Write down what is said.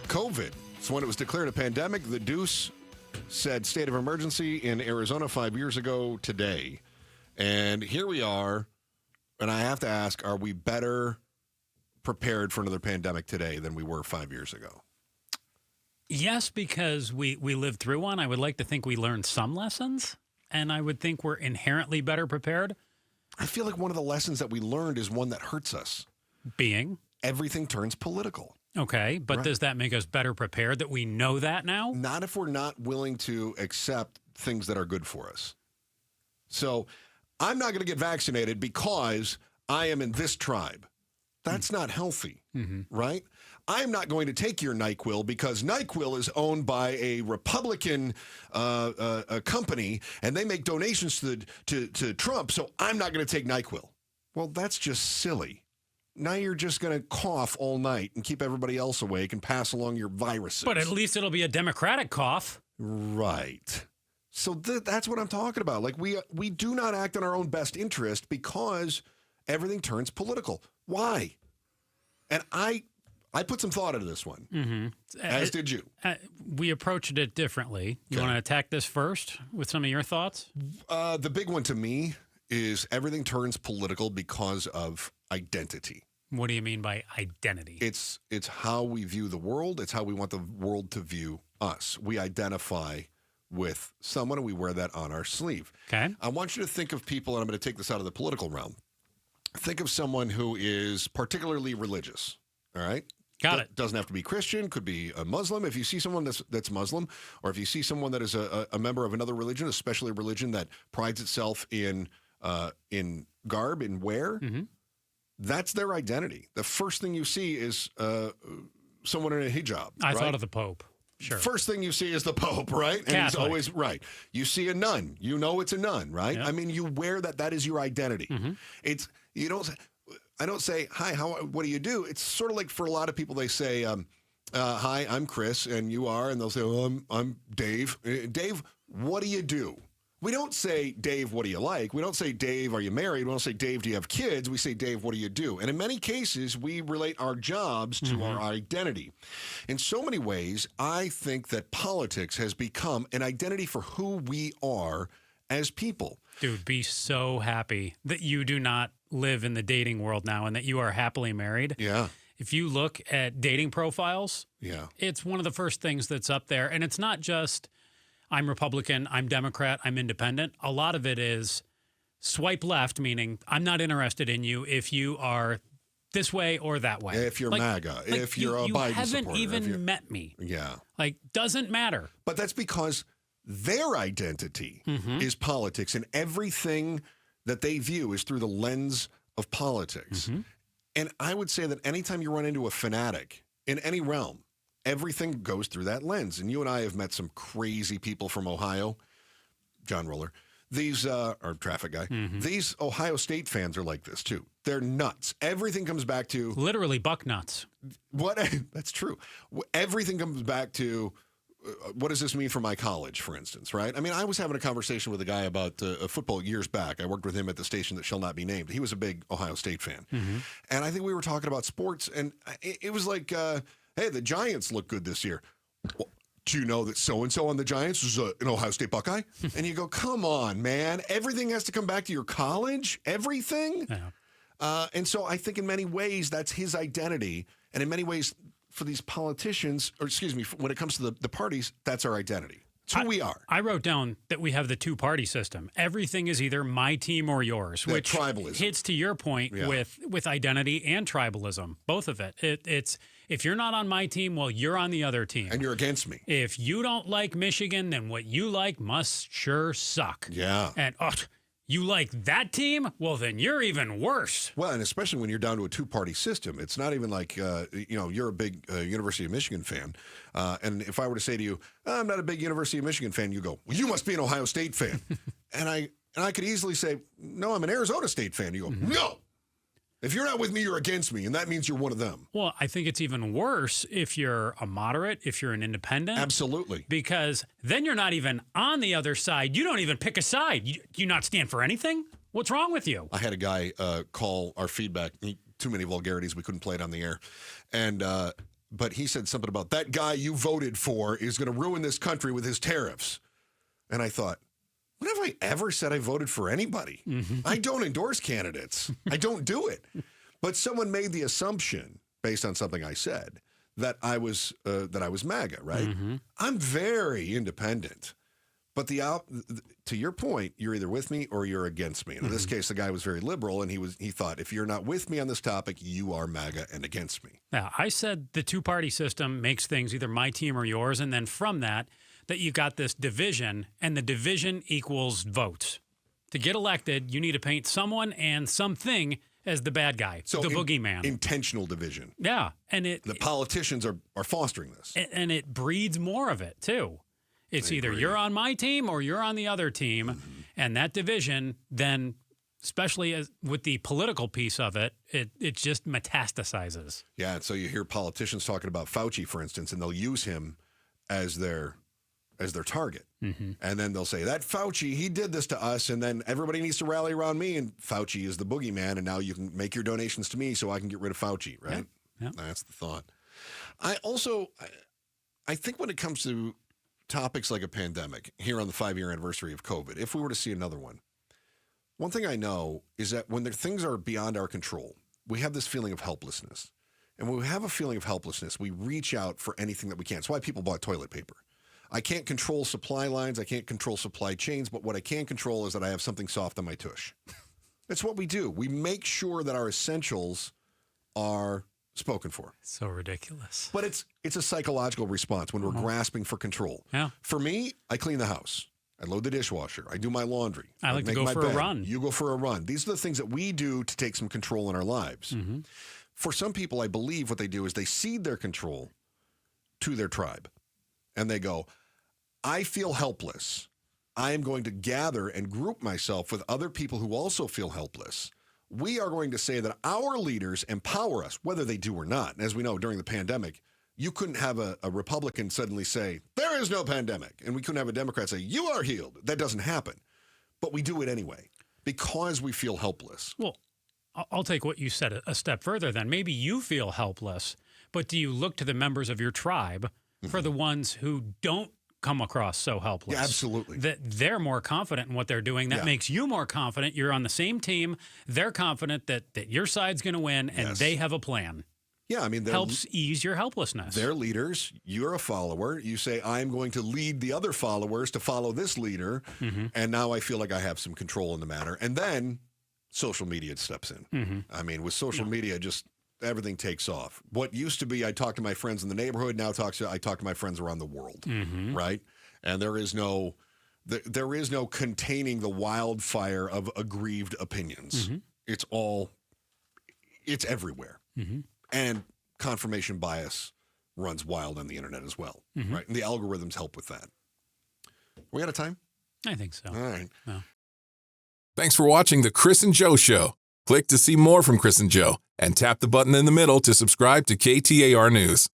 COVID. So when it was declared a pandemic, the Deuce said state of emergency in Arizona 5 years ago today. And here we are. And I have to ask, are we better prepared for another pandemic today than we were 5 years ago? Yes, because we lived through one. I would like to think we learned some lessons, and I would think we're inherently better prepared. I feel like one of the lessons that we learned is one that hurts us. Being? Everything turns political. Okay, but Does that make us better prepared that we know that now? Not if we're not willing to accept things that are good for us. So I'm not going to get vaccinated because I am in this tribe. That's not healthy, right? I'm not going to take your NyQuil because NyQuil is owned by a Republican a company, and they make donations to Trump, so I'm not going to take NyQuil. Well, that's just silly. Now you're just going to cough all night and keep everybody else awake and pass along your viruses. But at least it'll be a Democratic cough. Right. So that's what I'm talking about. Like we do not act in our own best interest because everything turns political. Why? And I put some thought into this one, as did you. We approached it differently. You want to attack this first with some of your thoughts? The big one to me is everything turns political because of identity. What do you mean by identity? It's how we view the world. It's how we want the world to view us. We identify with someone, and we wear that on our sleeve. Okay. I want you to think of people, and I'm going to take this out of the political realm. Think of someone who is particularly religious, all right? Got it. Doesn't have to be Christian, could be a Muslim. If you see someone that's Muslim, or if you see someone that is a member of another religion, especially a religion that prides itself in garb, in wear, that's their identity. The first thing you see is someone in a hijab. I thought of the Pope. Sure. First thing you see is the Pope, right? And Catholic. he's always right. You see a nun, you know it's a nun, right? Yep. I mean, you wear that. That is your identity. I don't say, hi, what do you do? It's sort of like for a lot of people, they say, hi, I'm Chris, and you are, and they'll say, oh, I'm Dave. Dave, what do you do? We don't say, Dave, what do you like? We don't say, Dave, are you married? We don't say, Dave, do you have kids? We say, Dave, what do you do? And in many cases, we relate our jobs to our identity. In so many ways, I think that politics has become an identity for who we are as people. Dude, be so happy that you do not live in the dating world now and that you are happily married. Yeah. If you look at dating profiles, it's one of the first things that's up there. And it's not just I'm Republican, I'm Democrat, I'm independent. A lot of it is swipe left, meaning I'm not interested in you if you are this way or that way. If you're MAGA, if you're a Biden supporter. You haven't even met me. Yeah. Like, doesn't matter. But that's because their identity is politics, and everything that they view is through the lens of politics. And I would say that anytime you run into a fanatic in any realm, everything goes through that lens. And you and I have met some crazy people from Ohio. John Roller. These are traffic guy. These Ohio State fans are like this too. They're nuts. Everything comes back to literally buck nuts. That's true. Everything comes back to what does this mean for my college, for instance, right? I mean, I was having a conversation with a guy about football years back. I worked with him at the station that shall not be named. He was a big Ohio State fan. And I think we were talking about sports, and it was like, hey, the Giants look good this year. Well, do you know that so-and-so on the Giants is an Ohio State Buckeye? And you go, come on, man. Everything has to come back to your college? Everything? Yeah. And so I think in many ways that's his identity. And in many ways for these politicians, or excuse me, when it comes to the parties, that's our identity. It's who we are. I wrote down that we have the two-party system. Everything is either my team or yours, which tribalism hits to your point with identity and tribalism, both of it. It's if you're not on my team, well, you're on the other team. And you're against me. If you don't like Michigan, then what you like must sure suck. Yeah. And you like that team? Well, then you're even worse. Well, and especially when you're down to a two-party system. It's not even like, you're a big University of Michigan fan. And if I were to say to you, I'm not a big University of Michigan fan, you go, well, you must be an Ohio State fan. and I could easily say, no, I'm an Arizona State fan. You go, no. If you're not with me, you're against me, and that means you're one of them. Well, I think it's even worse if you're a moderate, if you're an independent. Absolutely. Because then you're not even on the other side. You don't even pick a side. Do you not stand for anything? What's wrong with you? I had a guy call our feedback. Too many vulgarities. We couldn't play it on the air. And but he said something about that guy you voted for is going to ruin this country with his tariffs. And I thought, when have I ever said I voted for anybody? I don't endorse candidates. I don't do it. But someone made the assumption, based on something I said, that I was MAGA, right? I'm very independent. But to your point, you're either with me or you're against me. And in this case, the guy was very liberal, and he thought, if you're not with me on this topic, you are MAGA and against me. Now, I said the two-party system makes things either my team or yours, and then from that you got this division, and the division equals votes. To get elected, you need to paint someone and something as the bad guy, the boogeyman. Intentional division. Yeah. And the politicians are fostering this. And it breeds more of it, too. It's either you're on my team or you're on the other team, and that division then, especially with the political piece of it, it just metastasizes. Yeah, and so you hear politicians talking about Fauci, for instance, and they'll use him as their target. And then they'll say, that Fauci, he did this to us, and then everybody needs to rally around me, and Fauci is the boogeyman, and now you can make your donations to me so I can get rid of Fauci, right? Yeah. That's the thought. I think when it comes to topics like a pandemic, here on the 5-year anniversary of COVID, if we were to see another one thing I know is that when things are beyond our control, we have this feeling of helplessness. And when we have a feeling of helplessness, we reach out for anything that we can. That's why people bought toilet paper. I can't control supply lines. I can't control supply chains. But what I can control is that I have something soft on my tush. That's what we do. We make sure that our essentials are spoken for. So ridiculous. But it's a psychological response when we're grasping for control. Yeah. For me, I clean the house. I load the dishwasher. I do my laundry. I like to go for a run. You go for a run. These are the things that we do to take some control in our lives. For some people, I believe what they do is they cede their control to their tribe. And they go, I feel helpless. I am going to gather and group myself with other people who also feel helpless. We are going to say that our leaders empower us, whether they do or not. And as we know, during the pandemic, you couldn't have a Republican suddenly say, there is no pandemic. And we couldn't have a Democrat say, you are healed. That doesn't happen. But we do it anyway because we feel helpless. Well, I'll take what you said a step further then. Maybe you feel helpless, but do you look to the members of your tribe for the ones who don't come across so helpless? Yeah, absolutely. That they're more confident in what they're doing. That makes you more confident. You're on the same team. They're confident that your side's going to win, and they have a plan. Yeah, I mean, helps ease your helplessness. They're leaders. You're a follower. You say, I'm going to lead the other followers to follow this leader, and now I feel like I have some control in the matter. And then social media steps in. I mean, with social media, just everything takes off. What used to be, I talk to my friends in the neighborhood, now I talk to my friends around the world, right? And there is no containing the wildfire of aggrieved opinions. It's everywhere. And confirmation bias runs wild on the internet as well, right? And the algorithms help with that. Are we out of time? I think so. All right. Well. Thanks for watching The Chris and Joe Show. Click to see more from Chris and Joe, and tap the button in the middle to subscribe to KTAR News.